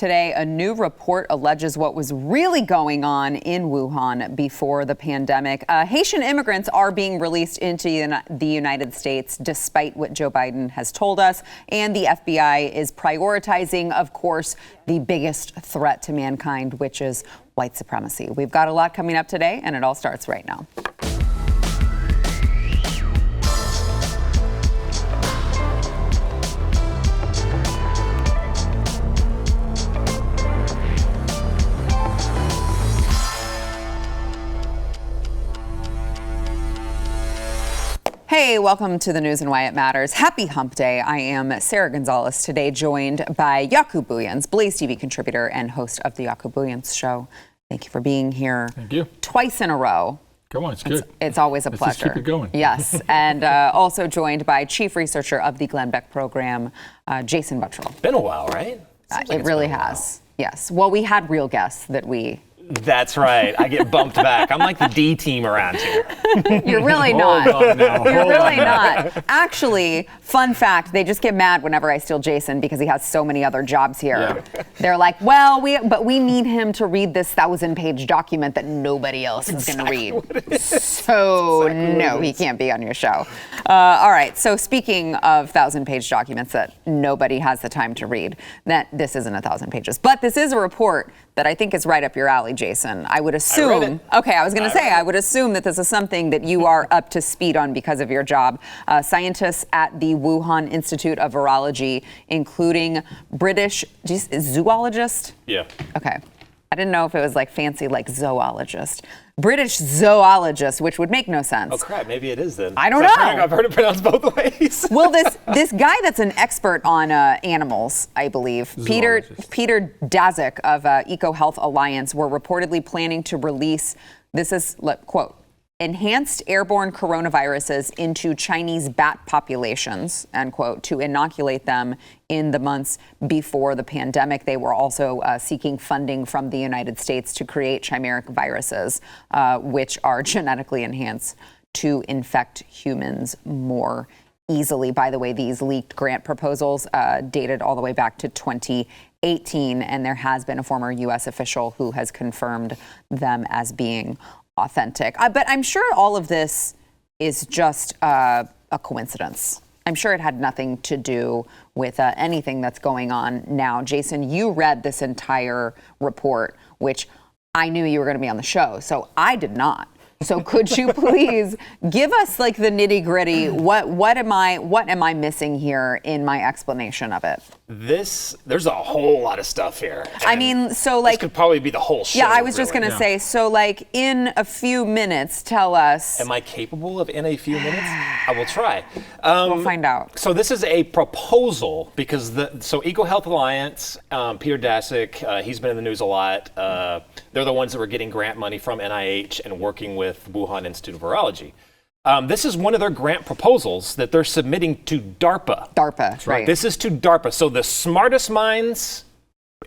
today. A new report alleges what was really going on in Wuhan before the pandemic. Haitian immigrants are being released into the United States, despite what Joe Biden has told us. And the FBI is prioritizing, of course, the biggest threat to mankind, which is white supremacy. We've got a lot coming up today, and it all starts right now. Hey, welcome to the news and why it matters. Happy Hump Day. I am Sarah Gonzalez, today joined by Jaco Booyens, BlazeTV contributor and host of the Jaco Booyens Show. Thank you for being here. Thank you. Twice in a row. Come on, it's good. It's always a pleasure. Let's just keep it going. Yes, and also joined by chief researcher of the Glenn Beck program, Jason Buttrell. Been a while, right? It really has. Yes. Well, we had real guests that we... That's right. I get bumped back. I'm like the D team around here. You're really not. You're really not. Actually, fun fact, they just get mad whenever I steal Jason because he has so many other jobs here. Yeah. They're like, well, we need him to read this 1,000-page document that nobody else is going to read. So no, he can't be on your show. All right. So speaking of 1,000-page documents that nobody has the time to read, this isn't 1,000 pages, but this is a report that I think is right up your alley, Jason. I would assume, I was going to say, I would assume that this is something that you are up to speed on because of your job. Scientists at the Wuhan Institute of Virology, including British zoologist? Yeah. Okay. I didn't know if it was like fancy like zoologist. British zoologist, which would make no sense. Oh crap, maybe it is then. I don't know. I've heard it pronounced both ways. Well, this guy that's an expert on animals, I believe, Peter Daszak of EcoHealth Alliance, were reportedly planning to release, this is, quote, enhanced airborne coronaviruses into Chinese bat populations, end quote, to inoculate them in the months before the pandemic. They were also seeking funding from the United States to create chimeric viruses, which are genetically enhanced to infect humans more easily. By the way, these leaked grant proposals dated all the way back to 2018, and there has been a former U.S. official who has confirmed them as being authentic. But I'm sure all of this is just a coincidence. I'm sure it had nothing to do with anything that's going on now. Jason, you read this entire report, which I knew you were going to be on the show, so I did not. So could you please give us like the nitty gritty? What am I missing here in my explanation of it? There's a whole lot of stuff here. I mean, so like this could probably be the whole show. Yeah, I was just gonna say, so like in a few minutes, tell us. Am I capable of in a few minutes? I will try. We'll find out. So this is a proposal because EcoHealth Alliance, Peter Daszak, he's been in the news a lot. They're the ones that were getting grant money from NIH and working with Wuhan Institute of Virology. This is one of their grant proposals that they're submitting to DARPA. DARPA, right. This is to DARPA. So the smartest minds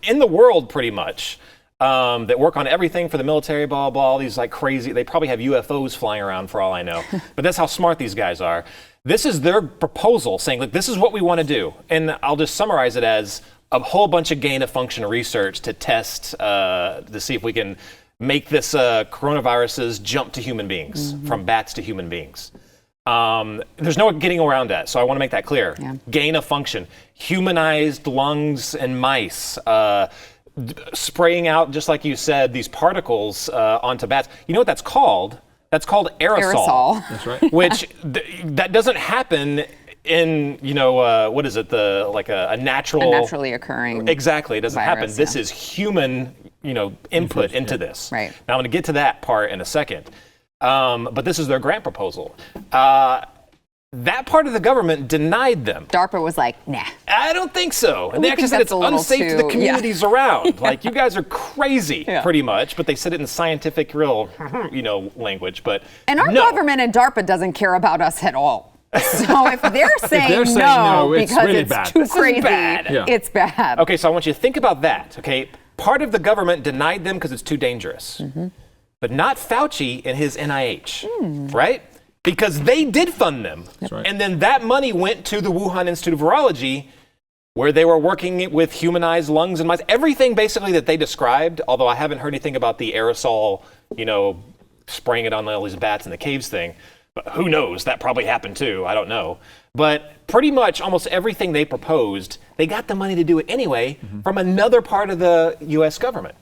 in the world, pretty much, that work on everything for the military, blah, blah, all these like crazy, they probably have UFOs flying around for all I know. But that's how smart these guys are. This is their proposal saying, look, this is what we want to do. And I'll just summarize it as a whole bunch of gain-of-function research to test, to see if we can make this coronaviruses jump to human beings, from bats to human beings. There's no getting around that, so I want to make that clear. Yeah. Gain of function, humanized lungs in mice, spraying out, just like you said, these particles onto bats. You know what that's called? That's called aerosol. That's right. Which that doesn't happen in, what is it? A naturally occurring. Exactly, it doesn't virus, happen. This is human, input into this. Right. Now I'm going to get to that part in a second. But this is their grant proposal. That part of the government denied them. DARPA was like, nah. I don't think so. And they actually said it's unsafe to the communities around. Like, you guys are crazy, pretty much. But they said it in scientific, real, language. And our government and DARPA doesn't care about us at all. So if they're saying no it's because really it's bad. too crazy, it's bad. Okay, so I want you to think about that, okay? Part of the government denied them because it's too dangerous. But not Fauci and his NIH, right? Because they did fund them. That's right. And then that money went to the Wuhan Institute of Virology, where they were working with humanized lungs and mice. Everything basically that they described, although I haven't heard anything about the aerosol, spraying it on all these bats in the caves thing. But who knows? That probably happened too. I don't know. But pretty much almost everything they proposed, they got the money to do it anyway from another part of the U.S. government.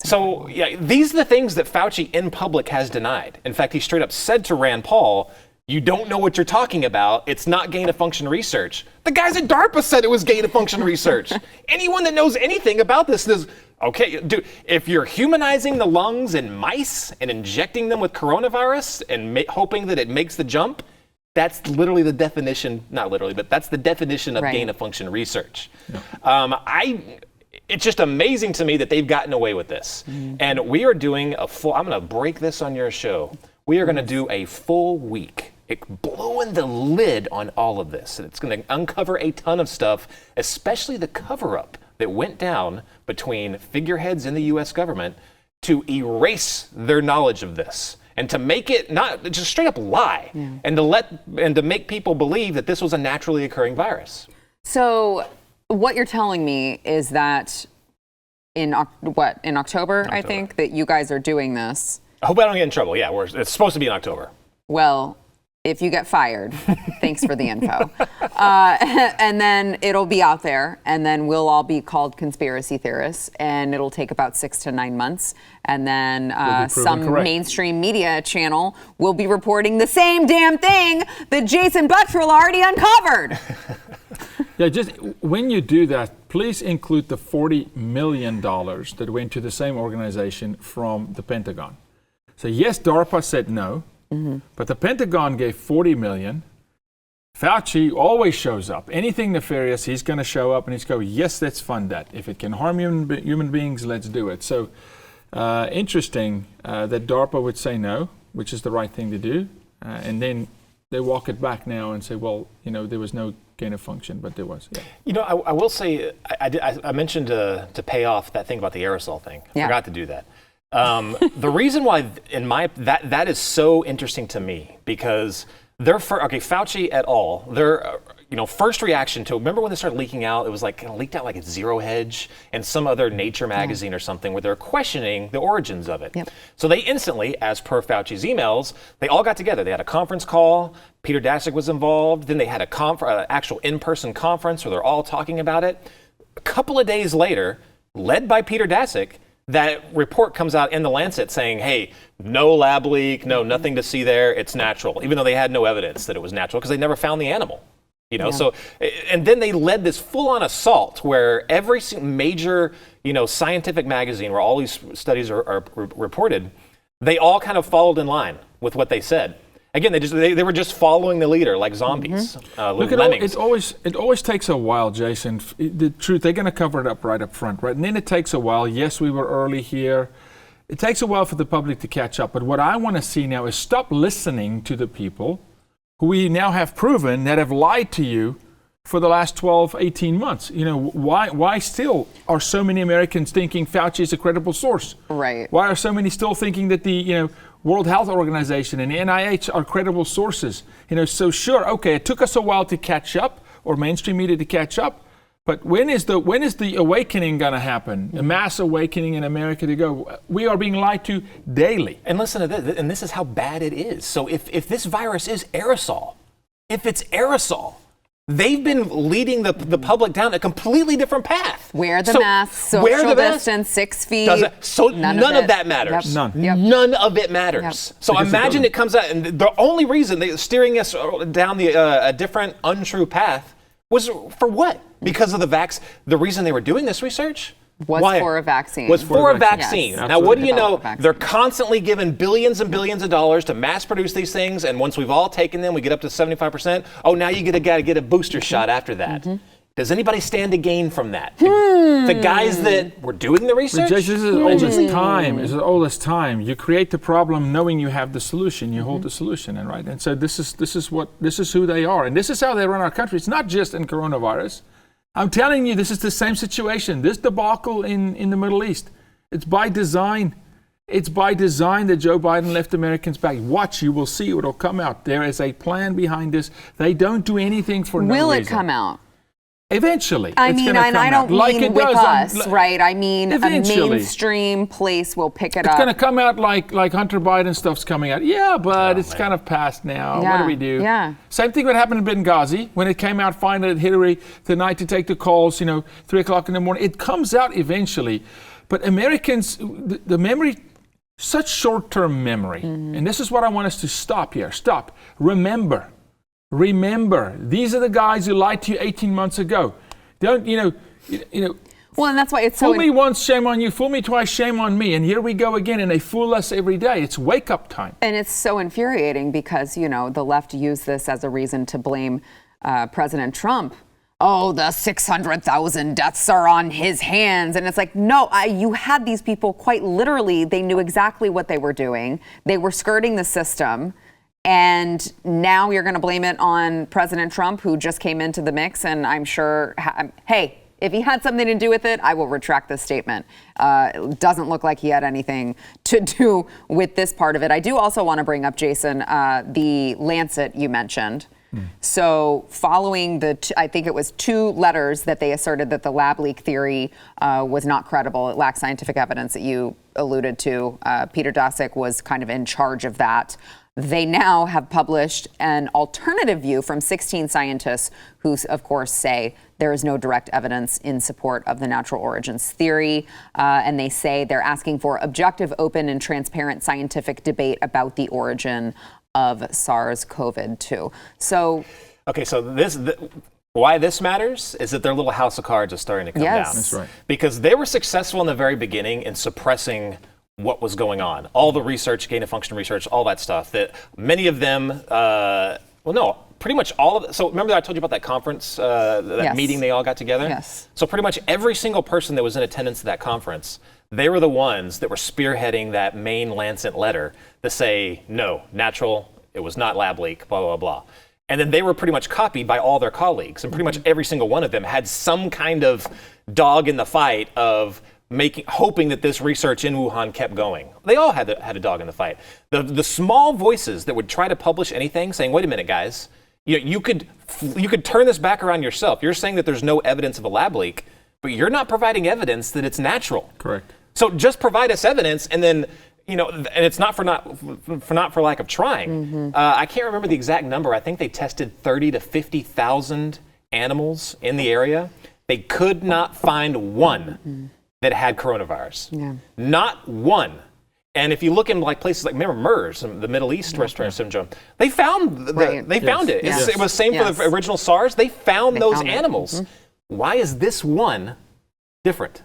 So yeah, these are the things that Fauci in public has denied. In fact, he straight up said to Rand Paul, "You don't know what you're talking about. It's not gain-of-function research." The guys at DARPA said it was gain-of-function research. Anyone that knows anything about this is, okay, dude, if you're humanizing the lungs in mice and injecting them with coronavirus and hoping that it makes the jump, that's literally the definition, not literally, but that's the definition of gain-of-function research. Yeah. It's just amazing to me that they've gotten away with this. And we are doing I'm going to break this on your show. We are going to do a full week blowing the lid on all of this. And it's going to uncover a ton of stuff, especially the cover-up that went down between figureheads in the U.S. government to erase their knowledge of this and to make it not just straight up lie and to make people believe that this was a naturally occurring virus. So what you're telling me is that in October, I think, that you guys are doing this. I hope I don't get in trouble. Yeah, it's supposed to be in October. Well, if you get fired, thanks for the info. And then it'll be out there, and then we'll all be called conspiracy theorists, and it'll take about 6 to 9 months. And then some mainstream media channel will be reporting the same damn thing that Jason Buttrill already uncovered. Yeah, just when you do that, please include the $40 million that went to the same organization from the Pentagon. So yes, DARPA said no, but the Pentagon gave $40 million. Fauci always shows up. Anything nefarious, he's going to show up and he's go, yes, let's fund that. If it can harm human beings, let's do it. So interesting that DARPA would say no, which is the right thing to do. And then they walk it back now and say, well, there was no gain of function, but there was. Yeah. I will say, I mentioned to pay off that thing about the aerosol thing. I forgot to do that. The reason why that is so interesting to me, because Fauci et al., their first reaction to, remember when they started leaking out, it was like kind of leaked out like it's Zero Hedge and some other Nature magazine or something where they're questioning the origins of it. Yep. So they instantly, as per Fauci's emails, they all got together. They had a conference call. Peter Daszak was involved. Then they had an actual in-person conference where they're all talking about it. A couple of days later, led by Peter Daszak, that report comes out in the Lancet saying, hey, no lab leak, nothing to see there, it's natural, even though they had no evidence that it was natural because they never found the animal. So, and then they led this full-on assault where every major, scientific magazine where all these studies are reported, they all kind of followed in line with what they said. Again, they were just following the leader like zombies. Look at it always takes a while, Jason. The truth, they're going to cover it up right up front, right? And then it takes a while. Yes, we were early here. It takes a while for the public to catch up. But what I want to see now is stop listening to the people who we now have proven that have lied to you for the last 12, 18 months. Why still are so many Americans thinking Fauci is a credible source? Right. Why are so many still thinking that the World Health Organization and the NIH are credible sources? So sure, okay, it took us a while to catch up, or mainstream media to catch up. But when is the awakening going to happen? A mass awakening in America to go, we are being lied to daily. And listen to this, and this is how bad it is. So if this virus is aerosol, if it's aerosol, they've been leading the public down a completely different path. Wear the mask, social distance, 6 feet. None of that matters. None. Yep. None of it matters. Yep. So because imagine it comes out, and the only reason they're steering us down a different, untrue path was for what? Because of the reason they were doing this research? Was for a vaccine. Was for a vaccine. Yes. Now, what do you know? They're constantly given billions and billions of dollars to mass produce these things, and once we've all taken them, we get up to 75%. Oh, now you got to get a booster shot after that. Does anybody stand to gain from that? The guys that were doing the research? This is the oldest time. It's the oldest time. You create the problem knowing you have the solution. You hold the solution, and so this is who they are, and this is how they run our country. It's not just in coronavirus. I'm telling you, this is the same situation. This debacle in the Middle East, it's by design. It's by design that Joe Biden left Americans back. Watch, you will see it'll come out. There is a plan behind this. They don't do anything for no reason. Will it come out? Eventually, I it's mean, gonna and come I don't out. Like mean it with does us, right? I mean, eventually. a mainstream place will pick it It's up. going to come out like Hunter Biden stuff's coming out. Yeah, but it's kind of past now. What do we do? Yeah. Same thing that happened in Benghazi when it came out finally that Hillary tonight to take the calls, 3 o'clock in the morning. It comes out eventually. But Americans, the memory, such short-term memory. And this is what I want us to stop here. Stop. Remember, these are the guys who lied to you 18 months ago. Don't, Well, and that's why it's so. Fool me once, shame on you. Fool me twice, shame on me. And here we go again, and they fool us every day. It's wake-up time. And it's so infuriating because, the left used this as a reason to blame President Trump. Oh, the 600,000 deaths are on his hands. And it's like, no, you had these people quite literally. They knew exactly what they were doing. They were skirting the system. And now you're going to blame it on President Trump, who just came into the mix. And I'm sure, hey, if he had something to do with it, I will retract this statement. It doesn't look like he had anything to do with this part of it. I do also want to bring up, Jason, the Lancet you mentioned. So following I think it was 2 letters that they asserted that the lab leak theory was not credible. It lacked scientific evidence that you alluded to. Peter Daszak was kind of in charge of that. They now have published an alternative view from 16 scientists who, of course, say there is no direct evidence in support of the natural origins theory. And they say they're asking for objective, open, and transparent scientific debate about the origin of SARS-CoV-2. So, okay, so why this matters is that their little house of cards is starting to come down. That's right. Because they were successful in the very beginning in suppressing what was going on. All the research, gain of function research, all that stuff that many of them, pretty much all of it. So remember that I told you about that conference, that meeting they all got together? Yes. So pretty much every single person that was in attendance at that conference, they were the ones that were spearheading that main Lancet letter to say, no, natural, it was not lab leak, blah, blah, blah. And then they were pretty much copied by all their colleagues. And pretty much every single one of them had some kind of dog in the fight of hoping that this research in Wuhan kept going. They all had a dog in the fight. The small voices that would try to publish anything saying, wait a minute, guys, you could turn this back around yourself. You're saying that there's no evidence of a lab leak, but you're not providing evidence that it's natural. Correct. So just provide us evidence, and then, and it's not for lack of trying. I can't remember the exact number. I think they tested 30 to 50,000 animals in the area. They could not find one that had coronavirus. Yeah. Not one. And if you look in places like, remember MERS, the Middle East respiratory syndrome, they found found it. Yes. It was same for the original SARS. They found those animals. Why is this one different?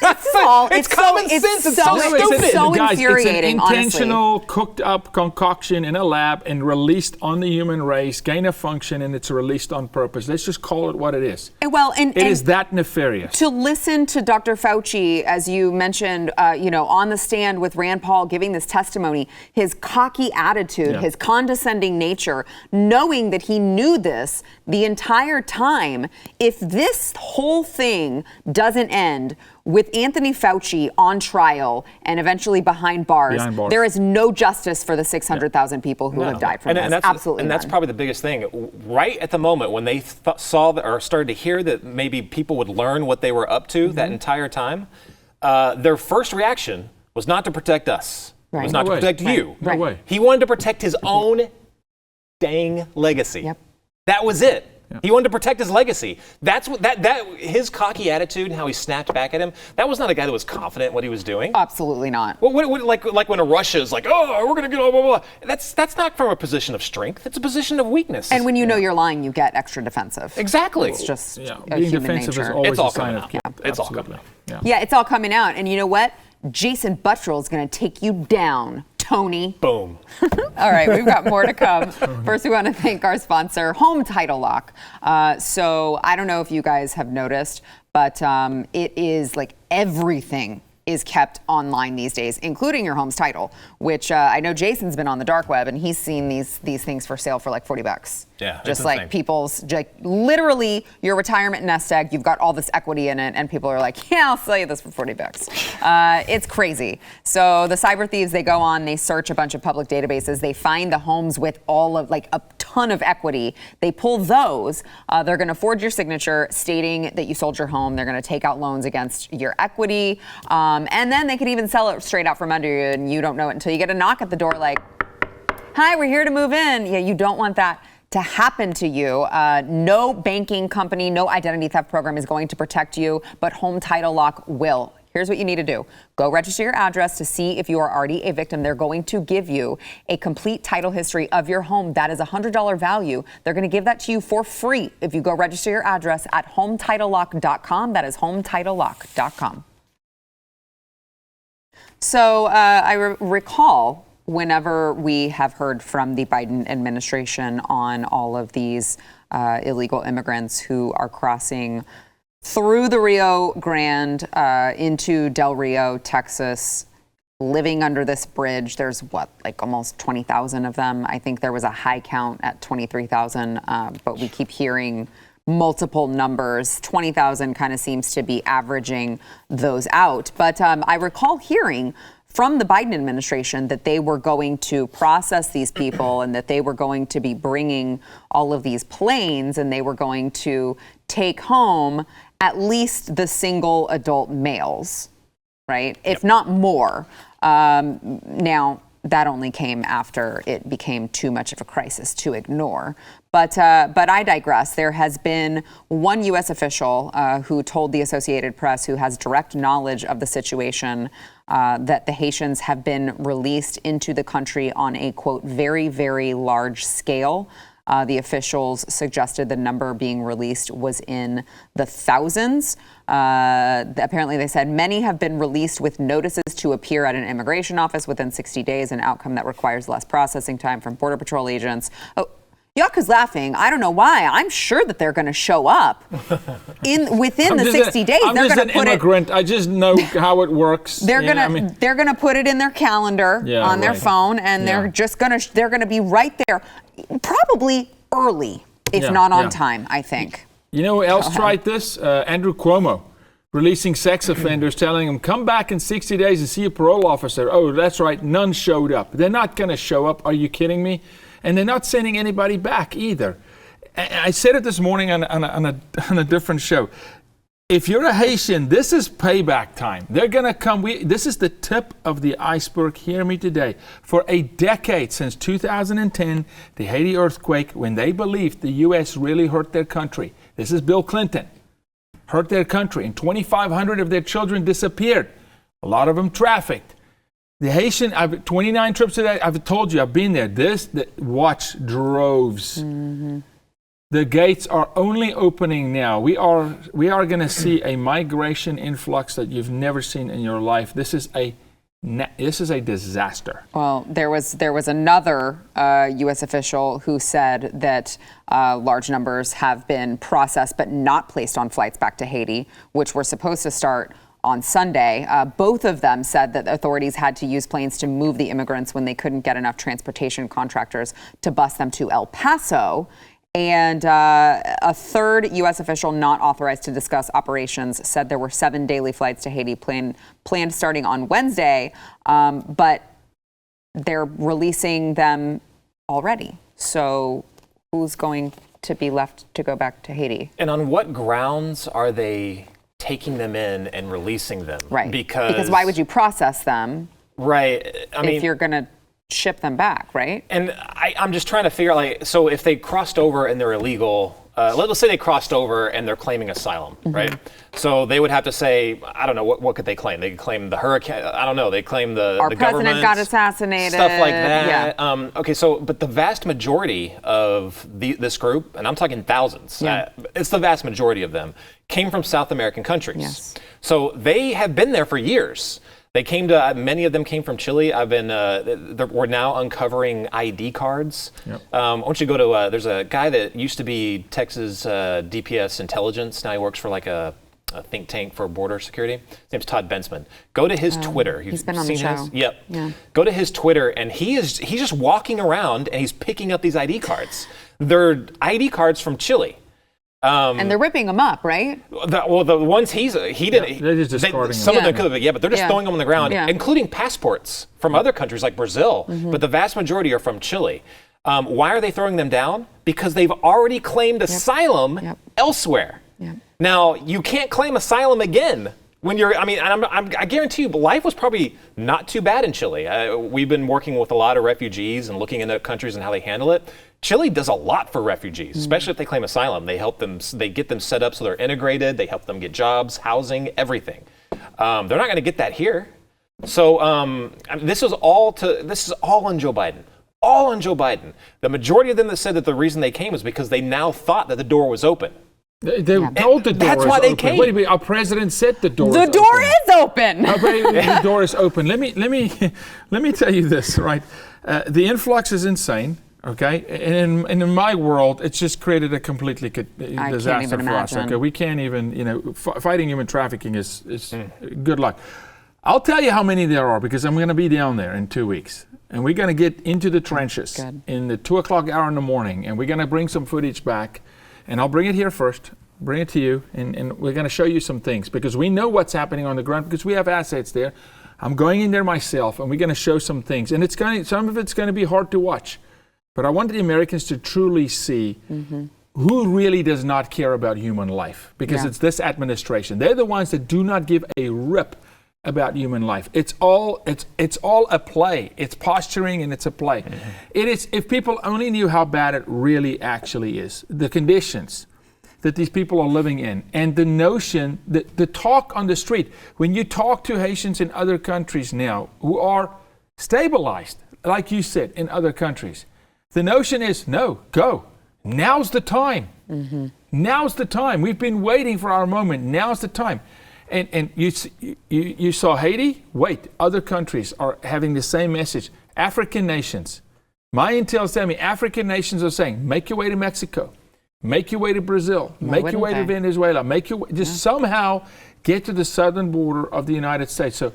It's common sense. It's so stupid. It's so Guys, infuriating, it's an intentional, cooked up concoction in a lab and released on the human race, gain of function, and it's released on purpose. Let's just call it what it is. It is that nefarious. To listen to Dr. Fauci, as you mentioned, on the stand with Rand Paul giving this testimony, his cocky attitude, his condescending nature, knowing that he knew this the entire time, if this whole thing doesn't end with Anthony Fauci on trial and eventionally behind bars, there is no justice for the 600,000 people who have died from this. Absolutely. And that's probably the biggest thing. Right at the moment when they saw or started to hear that maybe people would learn what they were up to that entire time, their first reaction was not to protect us. It was not to protect you. No way. He wanted to protect his own dang legacy. Yep. That was it. Yeah. He wanted to protect his legacy. That's what his cocky attitude and how he snapped back at him. That was not a guy that was confident in what he was doing. Absolutely not. Like when Russia is like, oh, we're gonna get blah blah blah. That's not from a position of strength. It's a position of weakness. And when you know you're lying, you get extra defensive. Exactly. It's just being human defensive nature. is always It's all a sign coming of out. It's all coming out. Yeah, it's all coming out. And you know what? Jason Buttrill is going to take you down, Tony. Boom. All right, we've got more to come. First, we want to thank our sponsor, Home Title Lock. So I don't know if you guys have noticed, but it is like everything is kept online these days, including your home's title, which I know Jason's been on the dark web and he's seen these things for sale for like $40. Yeah, just like people's, literally your retirement nest egg, you've got all this equity in it, and people are like, yeah, I'll sell you this for $40. It's crazy. So the cyber thieves, they go on, they search a bunch of public databases, they find the homes with all of a ton of equity. They pull those. They're going to forge your signature stating that you sold your home. They're going to take out loans against your equity. And then they could even sell it straight out from under you, and you don't know it until you get a knock at the door like, hi, we're here to move in. Yeah, you don't want that to happen to you. No banking company, no identity theft program is going to protect you, but Home Title Lock will. Here's what you need to do. Go register your address to see if you are already a victim. They're going to give you a complete title history of your home. That is $100 value. They're going to give that to you for free if you go register your address at HometitleLock.com. That is HometitleLock.com. So I recall whenever we have heard from the Biden administration on all of these illegal immigrants who are crossing through the Rio Grande into Del Rio, Texas, living under this bridge. There's almost 20,000 of them. I think there was a high count at 23,000, but we keep hearing multiple numbers. 20,000 kind of seems to be averaging those out. But I recall hearing from the Biden administration that they were going to process these people and that they were going to be bringing all of these planes and they were going to take home at least the single adult males, right? Yep. If not more. Now, that only came after it became too much of a crisis to ignore. But I digress. There has been one U.S. official who told the Associated Press, who has direct knowledge of the situation, that the Haitians have been released into the country on a, quote, very, very large scale. The officials suggested the number being released was in the thousands. Apparently, they said many have been released with notices to appear at an immigration office within 60 days, an outcome that requires less processing time from Border Patrol agents. Oh, Yucca's laughing. I don't know why. I'm sure that they're going to show up within the 60 days. I'm just an immigrant. I just know how it works. They're going to put it in their calendar on their phone, and they're going to be right there, probably early, if not on time, I think. You know who else tried this? Andrew Cuomo, releasing sex offenders, telling them, come back in 60 days and see a parole officer. Oh, that's right. None showed up. They're not going to show up. Are you kidding me? And they're not sending anybody back either. I said it this morning on a different show. If you're a Haitian, this is payback time. They're going to come. This is the tip of the iceberg. Hear me today. For a decade, since 2010, the Haiti earthquake, when they believed the U.S. really hurt their country. This is Bill Clinton. Hurt their country. And 2,500 of their children disappeared. A lot of them trafficked. The Haitian, I've 29 trips today. I've told you, I've been there. Watch droves. Mm-hmm. The gates are only opening now. We are going to see a migration influx that you've never seen in your life. This is a disaster. Well, there was another U.S. official who said that large numbers have been processed but not placed on flights back to Haiti, which were supposed to start on Sunday. Both of them said that authorities had to use planes to move the immigrants when they couldn't get enough transportation contractors to bus them to El Paso. And a third U.S. official not authorized to discuss operations said there were 7 daily flights to Haiti planned starting on Wednesday, but they're releasing them already. So who's going to be left to go back to Haiti? And on what grounds are they taking them in and releasing them? Right. Because why would you process them? Right. I mean, if you're going to ship them back, right? And I'm just trying to figure out, so if they crossed over and they're illegal, let's say they crossed over and they're claiming asylum, mm-hmm. right? So they would have to say, I don't know, what could they claim? They could claim the hurricane, I don't know, they claim the government. Our president got assassinated. Stuff like that. Yeah. Okay, but the vast majority of this group, and I'm talking thousands, it's the vast majority of them, came from South American countries. Yes. So they have been there for years. They came to, many of them came from Chile. We're now uncovering ID cards. Yep. I want you to go to, there's a guy that used to be Texas DPS intelligence. Now he works for like a think tank for border security. His name's Todd Bensman. Go to his Twitter. He's been on the show. Yep. Yeah. Go to his Twitter, and he's just walking around and he's picking up these ID cards. They're ID cards from Chile. And they're ripping them up, right? The ones he didn't. They're just discarding some of them could have, but they're just throwing them on the ground, including passports from other countries like Brazil. Mm-hmm. But the vast majority are from Chile. Why are they throwing them down? Because they've already claimed asylum elsewhere. Now, you can't claim asylum again. When you're, I guarantee you, life was probably not too bad in Chile. We've been working with a lot of refugees and looking into countries and how they handle it. Chile does a lot for refugees, especially if they claim asylum. They help them, they get them set up so they're integrated. They help them get jobs, housing, everything. They're not going to get that here. So this is all on Joe Biden. All on Joe Biden. The majority of them that said that the reason they came was because they now thought that the door was open. They told the door That's is why they open. came. Wait a minute, our president said the door is open. The door is open. The door is open. Let me tell you this, right? The influx is insane, okay? And in my world, it's just created a completely disaster for us. Okay, we can't even, fighting human trafficking is good luck. I'll tell you how many there are because I'm going to be down there in 2 weeks. And we're going to get into the trenches in the 2:00 hour in the morning, and we're going to bring some footage back. And I'll bring it here first, bring it to you, and we're going to show you some things because we know what's happening on the ground because we have assets there. I'm going in there myself, and we're going to show some things. And some of it's going to be hard to watch. But I want the Americans to truly see who really does not care about human life because it's this administration. They're the ones that do not give a rip about human life. It's all a play. It's posturing and it's a play. It is, if people only knew how bad it really actually is, the conditions that these people are living in, and the notion that the talk on the street, when you talk to Haitians in other countries now who are stabilized, like you said, in other countries, the notion is no, go. Now's the time. Now's the time. We've been waiting for our moment. Now's the time. And you saw Haiti? Wait, other countries are having the same message. African nations. My intel's telling me African nations are saying, make your way to Mexico. Make your way to Brazil. Make your way to Venezuela. Just somehow get to the southern border of the United States. So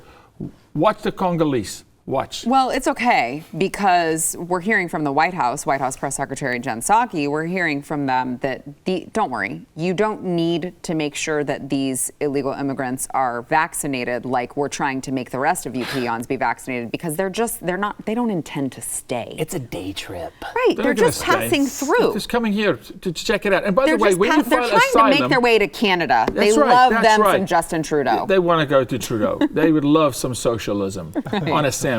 watch the Congolese. Watch. Well, it's okay because we're hearing from the White House Press Secretary Jen Psaki, we're hearing from them that don't worry, you don't need to make sure that these illegal immigrants are vaccinated like we're trying to make the rest of you peons be vaccinated because they don't intend to stay. It's a day trip. Right, they're just passing through. They're just coming here to check it out. And by the way, when you file they're trying to make their way to Canada. They love some Justin Trudeau. They want to go to Trudeau. They would love some socialism on a sandwich.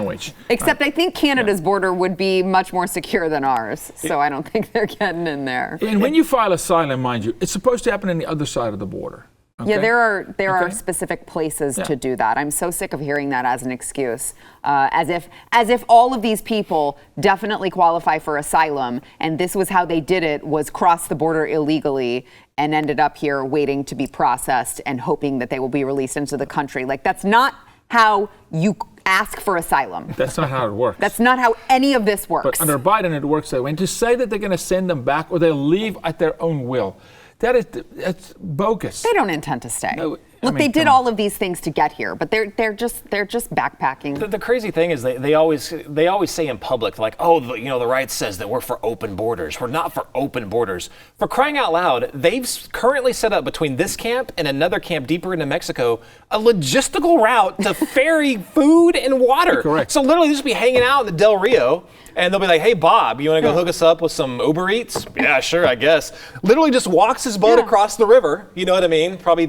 Except I think Canada's border would be much more secure than ours, so I don't think they're getting in there. And when you file asylum, mind you, it's supposed to happen on the other side of the border. Okay? Yeah, there are specific places to do that. I'm so sick of hearing that as an excuse, as if all of these people definitely qualify for asylum, and this was how they did it, was cross the border illegally and ended up here waiting to be processed and hoping that they will be released into the country. Like, that's not how you ask for asylum. That's not how it works. That's not how any of this works. But under Biden, it works that way. And to say that they're going to send them back or they'll leave at their own will, that's bogus. They don't intend to stay. No, Look, they did all of these things to get here, but they're just backpacking. The crazy thing is they always say in public, like, oh, the right says that we're for open borders. We're not for open borders. For crying out loud, they've currently set up between this camp and another camp deeper into Mexico a logistical route to ferry food and water. Correct. So literally, they'll just be hanging out in the Del Rio. And they'll be like, hey, Bob, you want to go hook us up with some Uber Eats? Yeah, sure, I guess. Literally just walks his boat across the river. You know what I mean? Probably,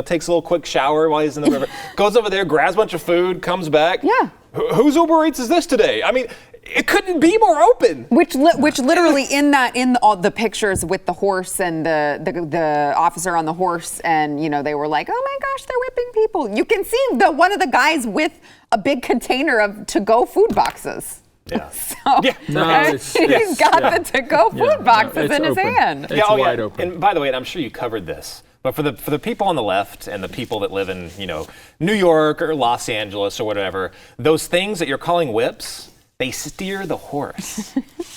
takes a little quick shower while he's in the river. Goes over there, grabs a bunch of food, comes back. Yeah. Whose Uber Eats is this today? I mean, it couldn't be more open. Which literally in all the pictures with the horse and the officer on the horse, and they were like, oh my gosh, they're whipping people. You can see one of the guys with a big container of to-go food boxes. Yeah. He's got the to-go food boxes in his hand. It's wide open. And by the way, and I'm sure you covered this, but for the people on the left and the people that live in New York or Los Angeles or whatever, those things that you're calling whips, they steer the horse.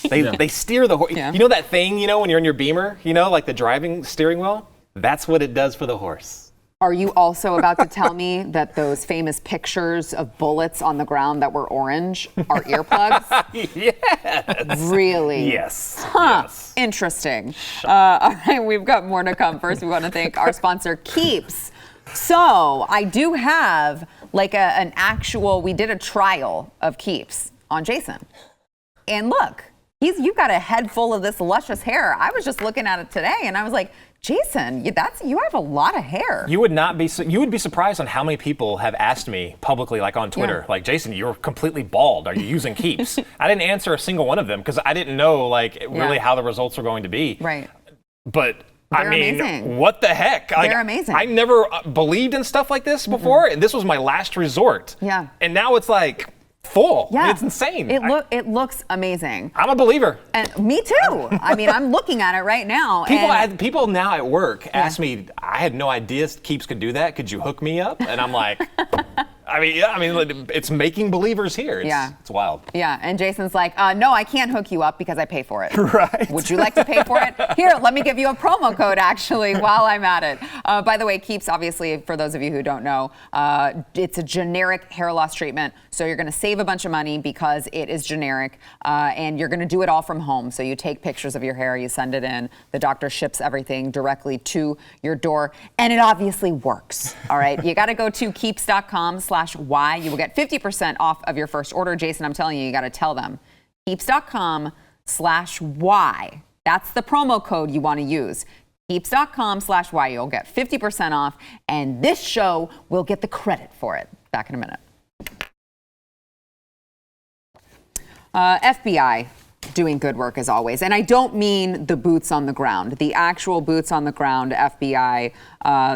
They steer the horse. Yeah. You know that thing, when you're in your Beamer, like the driving steering wheel? That's what it does for the horse. Are you also about to tell me that those famous pictures of bullets on the ground that were orange are earplugs? Yes. Really? Yes. Huh. Yes. Interesting. All right, we've got more to come. First, we want to thank our sponsor, Keeps. So I do have we did a trial of Keeps on Jason. And look, You've got a head full of this luscious hair. I was just looking at it today, and I was like, Jason, you have a lot of hair. You would be surprised on how many people have asked me publicly, like on Twitter, like, Jason, you're completely bald. Are you using Keeps? I didn't answer a single one of them because I didn't know really how the results were going to be. Right. But They're amazing. What the heck? They're amazing. I never believed in stuff like this before, and this was my last resort. Yeah. And now it's like full. Yeah. It's insane. It looks amazing. I'm a believer. And me too. I mean, I'm looking at it right now. People now at work ask me, I had no idea Keeps could do that. Could you hook me up? And I'm like, it's making believers here. It's wild. Yeah, and Jason's like, no, I can't hook you up because I pay for it. Right. Would you like to pay for it? Here, let me give you a promo code, actually, while I'm at it. By the way, Keeps, obviously, for those of you who don't know, it's a generic hair loss treatment. So you're going to save a bunch of money because it is generic, and you're going to do it all from home. So you take pictures of your hair, you send it in, the doctor ships everything directly to your door, and it obviously works. All right, you got to go to keeps.com/Y. You will get 50% off of your first order. Jason, I'm telling you got to tell them. Keeps.com/Y. That's the promo code you want to use. Keeps.com/Y. You'll get 50% off, and this show will get the credit for it. Back in a minute. FBI doing good work as always. And I don't mean the boots on the ground, the actual boots on the ground, FBI,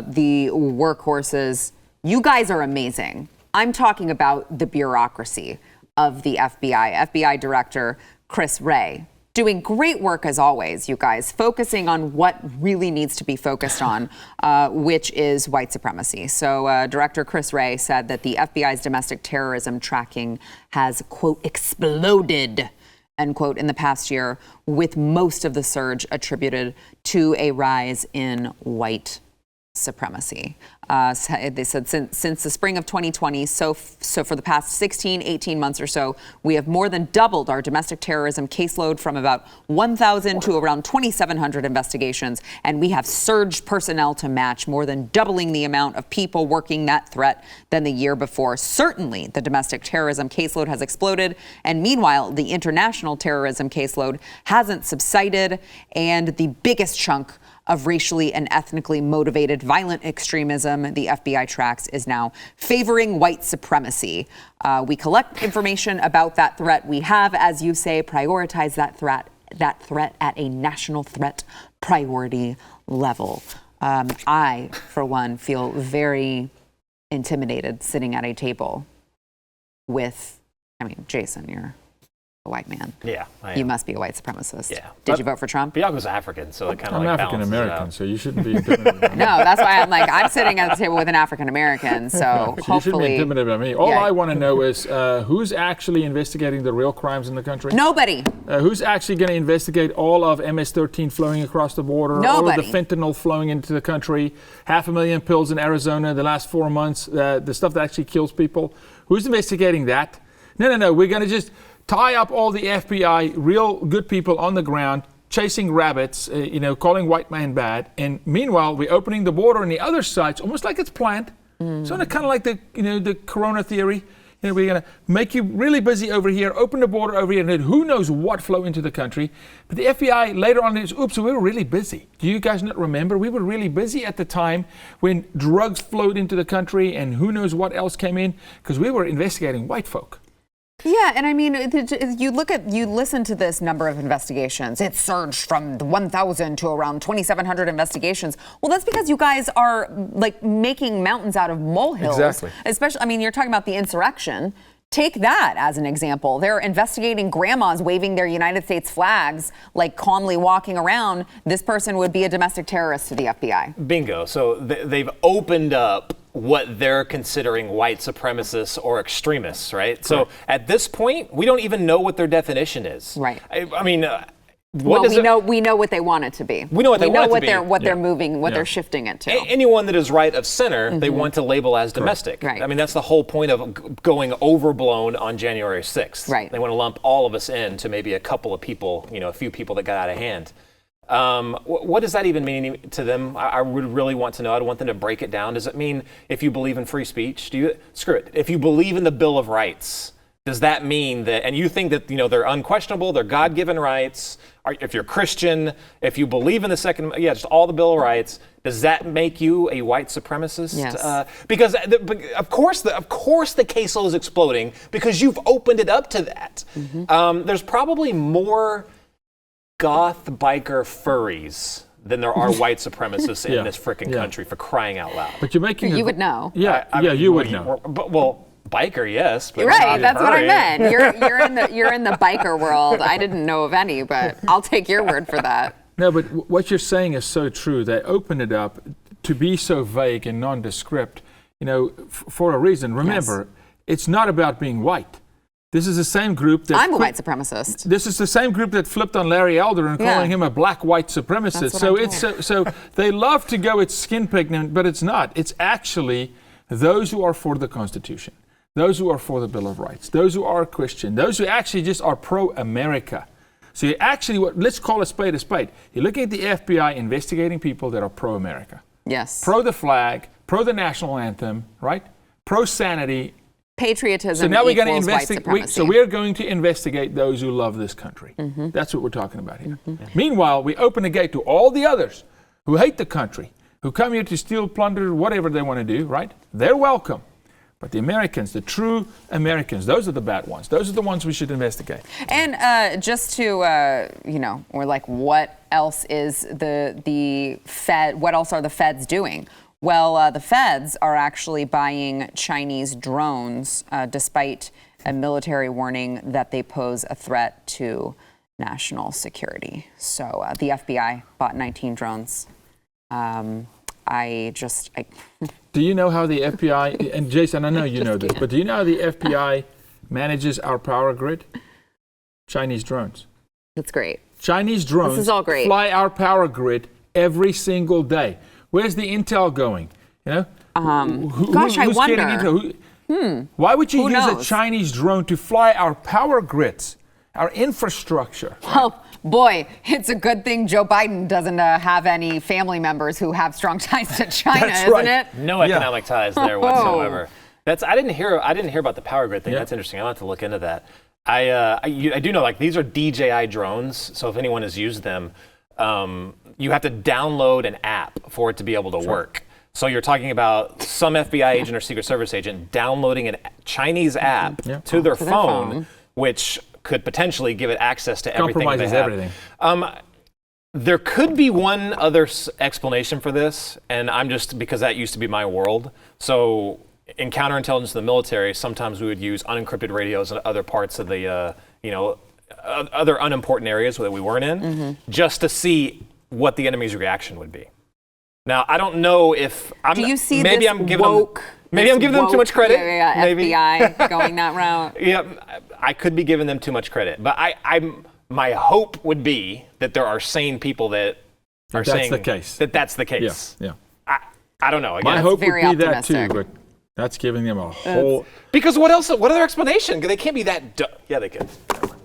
the workhorses. You guys are amazing. I'm talking about the bureaucracy of the FBI. FBI Director Chris Wray doing great work as always, you guys, focusing on what really needs to be focused on, which is white supremacy. So Director Chris Wray said that the FBI's domestic terrorism tracking has, quote, exploded, end quote, in the past year, with most of the surge attributed to a rise in white supremacy. They said since the spring of 2020, so for the past 16, 18 months or so, we have more than doubled our domestic terrorism caseload from about 1,000 to around 2,700 investigations. And we have surged personnel to match, more than doubling the amount of people working that threat than the year before. Certainly, the domestic terrorism caseload has exploded. And meanwhile, the international terrorism caseload hasn't subsided. And the biggest chunk of racially and ethnically motivated violent extremism the FBI tracks is now favoring white supremacy. We collect information about that threat. We have, as you say, prioritized that threat at a national threat priority level. I, for one, feel very intimidated sitting at a table with, Jason, you're a white man. Yeah, I am. You must be a white supremacist. Yeah. Did you vote for Trump? Bianca's African, so it kind of I'm like African balances it American, out. so you shouldn't be intimidated. No, that's why I'm sitting at the table with an African American, so You shouldn't be hopefully. intimidated by me. All Yeah. I want to know is who's actually investigating the real crimes in the country? Nobody. Who's actually going to investigate all of MS-13 flowing across the border? Nobody. All of the fentanyl flowing into the country? 500,000 pills in Arizona the last 4 months? The stuff that actually kills people? Who's investigating that? No. We're going to just tie up all the FBI, real good people on the ground, chasing rabbits, calling white man bad. And meanwhile, we're opening the border on the other side, it's almost like it's planned. So kind of like the corona theory. We're going to make you really busy over here, open the border over here, and then who knows what flow into the country. But the FBI later on is, oops, we were really busy. Do you guys not remember? We were really busy at the time when drugs flowed into the country and who knows what else came in, because we were investigating white folk. Yeah, and you listen to this number of investigations. It surged from 1,000 to around 2,700 investigations. Well, that's because you guys are making mountains out of molehills. Exactly. Especially, you're talking about the insurrection. Take that as an example. They're investigating grandmas waving their United States flags, calmly walking around. This person would be a domestic terrorist to the FBI. Bingo. So they've opened up what they're considering white supremacists or extremists, right? Correct. So at this point, we don't even know what their definition is. Right. We know what they want it to be. We know what they want it to be. What they're moving, what they're shifting it to. Anyone that is right of center, they want to label as domestic. Right. That's the whole point of going overblown on January 6th. Right. They want to lump all of us in to maybe a couple of people, a few people that got out of hand. What does that even mean to them? I would really want to know. I'd want them to break it down. Does it mean if you believe in free speech? Screw it. If you believe in the Bill of Rights, does that mean that, and you think that, they're unquestionable, they're God-given rights, if you're Christian, if you believe in the second, just all the Bill of Rights, does that make you a white supremacist? Yes. Because of course the caseload is exploding because you've opened it up to that. There's probably more goth biker furries than there are white supremacists in this frickin' country, for crying out loud. But you're making You would know. You would know. Well, biker, yes. But Right, that's what I furry. meant. You're in the biker world. I didn't know of any, but I'll take your word for that. No, but what you're saying is so true. They opened it up to be so vague and nondescript, for a reason. Remember, it's not about being white. This is the same group that... I'm a white supremacist. This is the same group that flipped on Larry Elder and calling him a black white supremacist. So they love to go, it's skin pigment, but it's not. It's actually those who are for the Constitution, those who are for the Bill of Rights, those who are Christian, those who actually just are pro-America. So you actually, let's call a spade a spade. You're looking at the FBI investigating people that are pro-America. Yes. Pro the flag, pro the national anthem, right? Pro sanity. Patriotism. So now we're going to investigate. So we're going to investigate those who love this country. That's what we're talking about here. Meanwhile, we open the gate to all the others who hate the country, who come here to steal, plunder, whatever they want to do, right? They're welcome. But the Americans, the true Americans, those are the bad ones. Those are the ones we should investigate. And just to, we're like, what else is the Fed? What else are the Feds doing? Well, the Feds are actually buying Chinese drones, despite a military warning that they pose a threat to national security. So the FBI bought 19 drones. Do you know how the FBI, and Jason, I know you know this, but do you know how the FBI manages our power grid? Chinese drones. That's great. Chinese drones This is all great. Fly our power grid every single day. Where's the intel going? I who's wonder. Getting into, why would you Who use a knows? Chinese drone to fly our power grids, our infrastructure? Well, boy, it's a good thing Joe Biden doesn't have any family members who have strong ties to China, That's isn't right. it? No economic ties there whatsoever. I didn't hear about the power grid thing. That's interesting. I'll have to look into that. I do know, like, these are DJI drones, so if anyone has used them, you have to download an app for it to be able to work. So you're talking about some FBI agent or Secret Service agent downloading a Chinese app to their phone, which could potentially give it access to everything they have. Everything. There could be one other explanation for this, and I'm just, because that used to be my world. So in counterintelligence of the military, sometimes we would use unencrypted radios in other parts of the, other unimportant areas that we weren't in, just to see what the enemy's reaction would be. Now, I don't know if Do you see maybe this I'm giving woke? them, maybe I'm giving them too much credit. Maybe. FBI going that route. Yeah, I could be giving them too much credit, but my hope would be that there are sane people that are saying the case. that's the case. Yeah. I don't know. Again, My hope would very be that too, optimistic. but that's giving them a whole... because what else? What other explanation? They can't be that. Yeah, they could.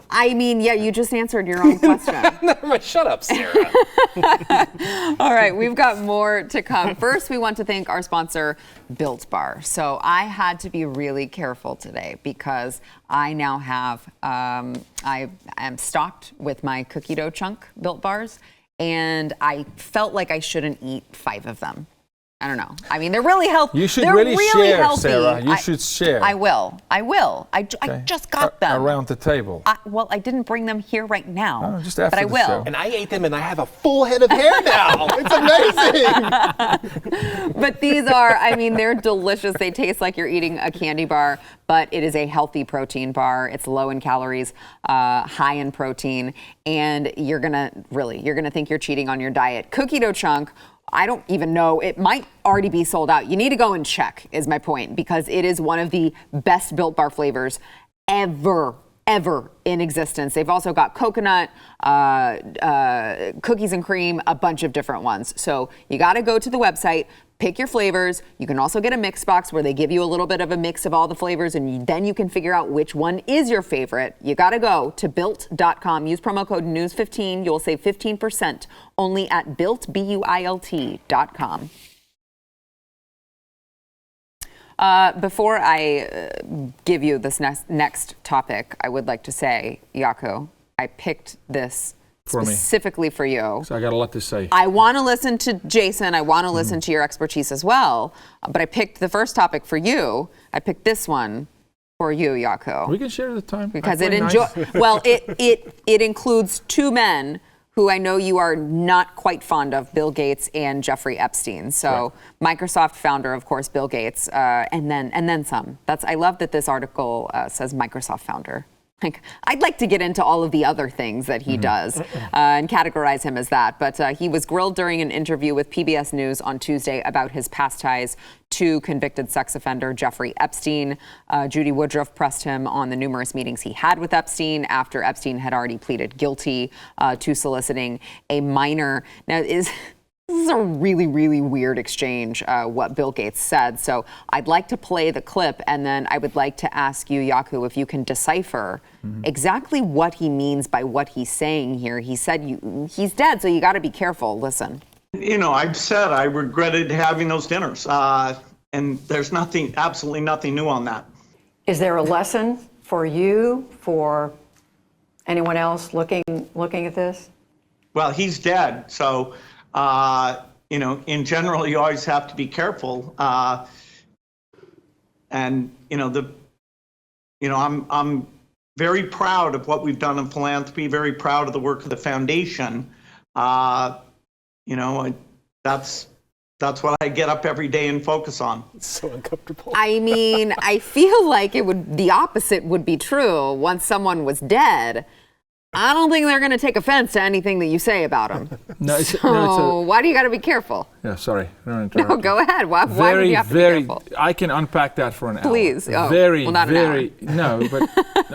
I mean, you just answered your own question. Shut up, Sarah. All right, we've got more to come. First, we want to thank our sponsor, Built Bar. So I had to be really careful today because I now have, I am stocked with my cookie dough chunk Built Bars, and I felt like I shouldn't eat 5 of them. I don't know. I mean, they're really healthy. You should they're really share, healthy. Sarah. You should share. I will. I just got them. Around the table. Well, I didn't bring them here right now. Oh, just after but I the will. show. And I ate them, and I have a full head of hair now. It's amazing. But these are, I mean, they're delicious. They taste like you're eating a candy bar, but it is a healthy protein bar. It's low in calories, high in protein, and you're gonna think you're cheating on your diet. Cookie dough chunk, I don't even know. It might already be sold out. You need to go and check, is my point, because it is one of the best Built Bar flavors ever in existence. They've also got coconut, cookies and cream, a bunch of different ones. So you got to go to the website, pick your flavors. You can also get a mix box where they give you a little bit of a mix of all the flavors, and then you can figure out which one is your favorite. You got to go to built.com. Use promo code NEWS15. You'll save 15% only at built.com. Before I give you this next topic, I would like to say, Jaco, I picked this specifically for you. So I got a lot to say. I want to listen to Jason. I want to listen to your expertise as well. But I picked the first topic for you. I picked this one for you, Jaco. We can share the time. Because it includes two men who I know you are not quite fond of, Bill Gates and Jeffrey Epstein. So Microsoft founder, of course, Bill Gates, and then some. I love that this article says Microsoft founder. I'd like to get into all of the other things that he does and categorize him as that. But he was grilled during an interview with PBS News on Tuesday about his past ties to convicted sex offender Jeffrey Epstein. Judy Woodruff pressed him on the numerous meetings he had with Epstein after Epstein had already pleaded guilty to soliciting a minor. Now, this is a really, really weird exchange, what Bill Gates said. So I'd like to play the clip, and then I would like to ask you, Jaco, if you can decipher exactly what he means by what he's saying here. He said he's dead, so you got to be careful. Listen. I've said I regretted having those dinners, and there's absolutely nothing new on that. Is there a lesson for you, for anyone else looking at this? Well, he's dead, so in general, you always have to be careful. I'm very proud of what we've done in philanthropy, very proud of the work of the foundation. That's what I get up every day and focus on. It's so uncomfortable. I mean, I feel like the opposite would be true. Once someone was dead, I don't think they're going to take offense to anything that you say about them. Why do you got to be careful? Yeah, sorry. No, go ahead. Why would you have to be careful? I can unpack that for an hour. Please. Not an hour. No,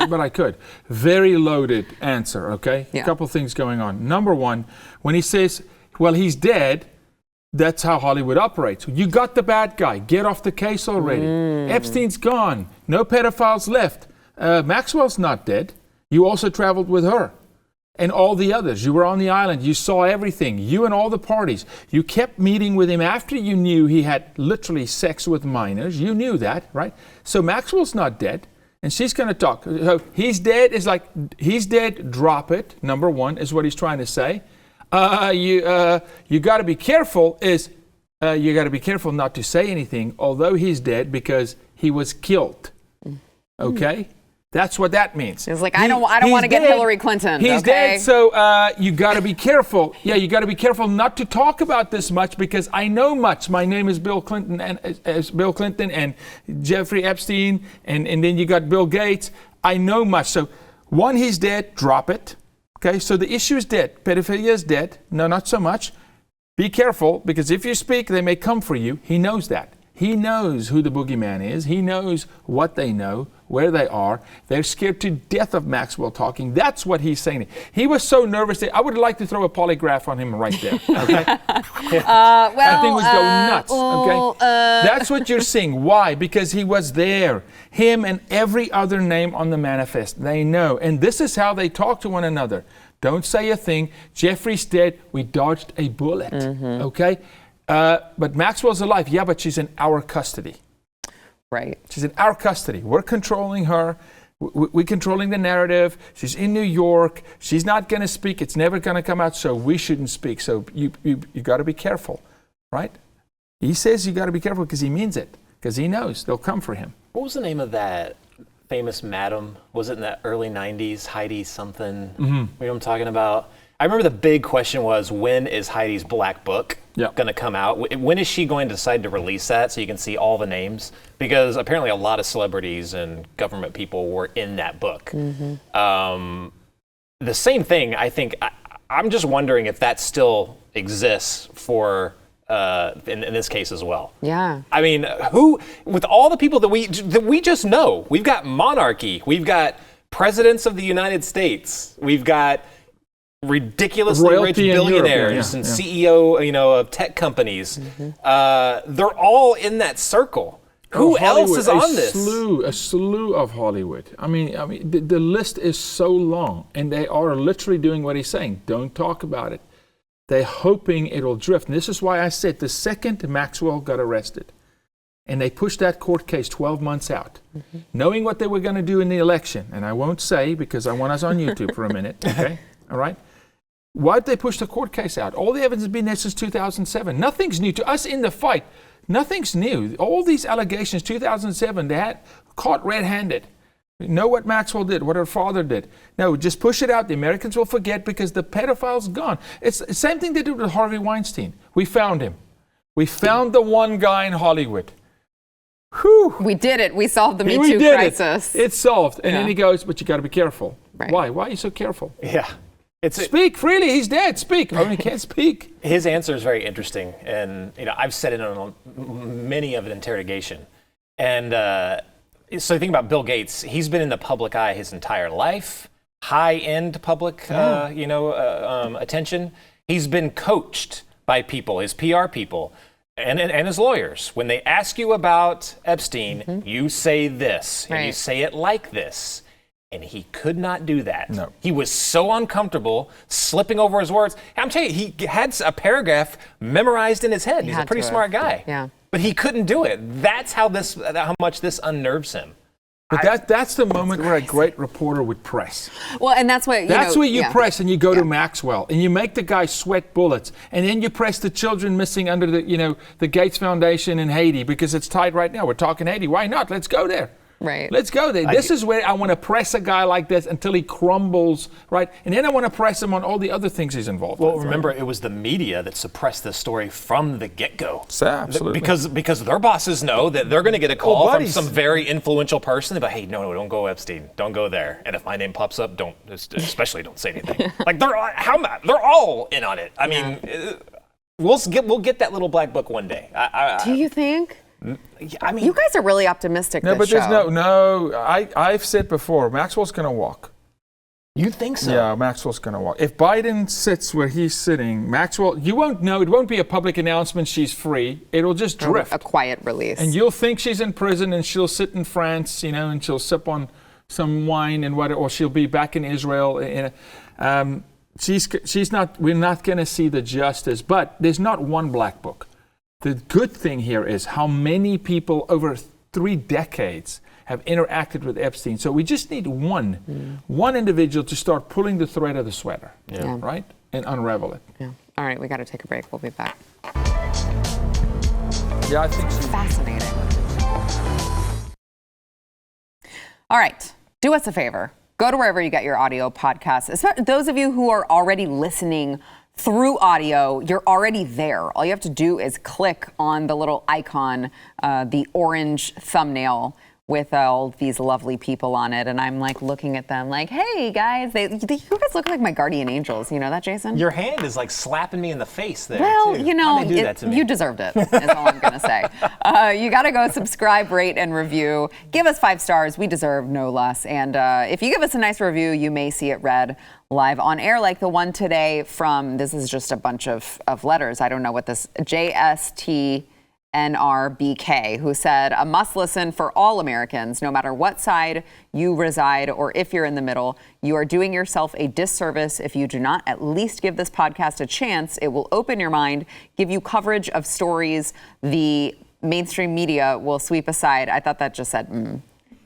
but I could. Very loaded answer, okay? Yeah. A couple things going on. Number one, when he says, well, he's dead, that's how Hollywood operates. You got the bad guy. Get off the case already. Epstein's gone. No pedophiles left. Maxwell's not dead. You also traveled with her and all the others. You were on the island. You saw everything. You and all the parties. You kept meeting with him after you knew he had literally sex with minors. You knew that, right? So Maxwell's not dead. And she's going to talk. So he's dead is like, he's dead, drop it. Number one is what he's trying to say. You got to be careful you got to be careful not to say anything, although he's dead, because he was killed. Okay? That's what that means. It's like, I don't want to get Hillary Clinton. He's dead, so you got to be careful. Yeah, you got to be careful not to talk about this much, because I know much. My name is Bill Clinton and Jeffrey Epstein, and then you got Bill Gates. I know much. So one, he's dead. Drop it. Okay, so the issue is dead. Pedophilia is dead. No, not so much. Be careful, because if you speak, they may come for you. He knows that. He knows who the boogeyman is. He knows what they know, where they are. They're scared to death of Maxwell talking. That's what he's saying. He was so nervous that I would like to throw a polygraph on him right there. Okay? That thing was going nuts. Okay? That's what you're seeing. Why? Because he was there. Him and every other name on the manifest. They know. And this is how they talk to one another. Don't say a thing. Jeffrey's dead. We dodged a bullet. Okay? But Maxwell's alive. Yeah, but she's in our custody. Right. She's in our custody. We're controlling her. We're controlling the narrative. She's in New York. She's not going to speak. It's never going to come out, so we shouldn't speak. So you got to be careful, right? He says you got to be careful because he means it, because he knows they'll come for him. What was the name of that famous madam? Was it in the early 90s? Heidi something? You know what I'm talking about? I remember the big question was, when is Heidi's Black Book going to come out? When is she going to decide to release that so you can see all the names? Because apparently a lot of celebrities and government people were in that book. The same thing, I think, I'm just wondering if that still exists for, in this case as well. Yeah. I mean, with all the people that we just know, we've got monarchy, we've got presidents of the United States, we've got ridiculously rich billionaires and CEO, of tech companies. They're all in that circle. Who else is on this? A slew of Hollywood. I mean, the list is so long, and they are literally doing what he's saying. Don't talk about it. They're hoping it'll drift. And this is why I said the second Maxwell got arrested, And they pushed that court case 12 months out, knowing what they were going to do in the election. And I won't say because I want us on YouTube for a minute, okay? All right? Why'd they push the court case out? All the evidence has been there since 2007. Nothing's new to us in the fight. Nothing's new. All these allegations, 2007, they had caught red-handed. We know what Maxwell did, what her father did. No, just push it out. The Americans will forget because the pedophile's gone. It's the same thing they did with Harvey Weinstein. We found him. We found the one guy in Hollywood. Whew. We did it. We solved the Me Too crisis. It's solved. And then he goes, but you got to be careful. Right. Why? Why are you so careful? Yeah. Speak freely. He's dead. Speak. Oh, he can't speak. His answer is very interesting. And, I've said it on many of an interrogation. And so think about Bill Gates. He's been in the public eye his entire life. High-end public, attention. He's been coached by people, his PR people. And his lawyers, when they ask you about Epstein, you say this, and you say it like this. And he could not do that. No. He was so uncomfortable slipping over his words. I'm telling you, he had a paragraph memorized in his head. He's a pretty smart guy. Yeah. But he couldn't do it. That's how much this unnerves him. But that's the moment where a great reporter would press. Well, and that's what That's where you press and you go to Maxwell and you make the guy sweat bullets, and then you press the children missing under the Gates Foundation in Haiti because it's tight right now. We're talking Haiti. Why not? Let's go there. Right. Let's go there. This is where I want to press a guy like this until he crumbles, right? And then I want to press him on all the other things he's involved with. Well, remember, it was the media that suppressed this story from the get-go. Absolutely. Because their bosses know that they're going to get a call from some very influential person. They're like, hey, no, don't go Epstein. Don't go there. And if my name pops up, especially don't say anything. Like, they're all in on it. I mean, we'll get that little black book one day. Do you think? I mean, you guys are really optimistic. No, this but there's show. I've said before, Maxwell's going to walk. You think so? Yeah, Maxwell's going to walk. If Biden sits where he's sitting, Maxwell, you won't know. It won't be a public announcement she's free. It'll just drift. A quiet release. And you'll think she's in prison and she'll sit in France, and she'll sip on some wine and or she'll be back in Israel. She's not. We're not going to see the justice. But there's not one black book. The good thing here is how many people over 3 decades have interacted with Epstein. So we just need one individual to start pulling the thread of the sweater, right? And unravel it. Yeah. All right, we got to take a break. We'll be back. Yeah, I think so. Fascinating. All right, do us a favor. Go to wherever you get your audio podcasts. Especially those of you who are already listening through audio, you're already there. All you have to do is click on the little icon, the orange thumbnail with all these lovely people on it. And I'm like looking at them like, hey guys, you guys look like my guardian angels. You know that, Jason? Your hand is like slapping me in the face there. Well, too. How'd they do that to me? You deserved it, is all I'm going to say. You got to go subscribe, rate, and review. Give us 5 stars. We deserve no less. And if you give us a nice review, you may see it read live on air, like the one today from, this is just a bunch of letters. I don't know what this, JSTNRBK, who said, a must listen for all Americans, no matter what side you reside or if you're in the middle. You are doing yourself a disservice if you do not at least give this podcast a chance. It will open your mind, give you coverage of stories the mainstream media will sweep aside. I thought that just said,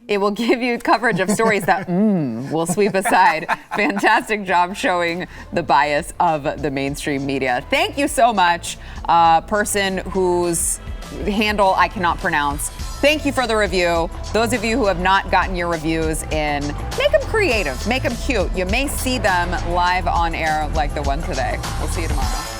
It will give you coverage of stories that will sweep aside. Fantastic job showing the bias of the mainstream media. Thank you so much, person whose handle I cannot pronounce. Thank you for the review. Those of you who have not gotten your reviews in, make them creative, make them cute. You may see them live on air like the one today. We'll see you tomorrow.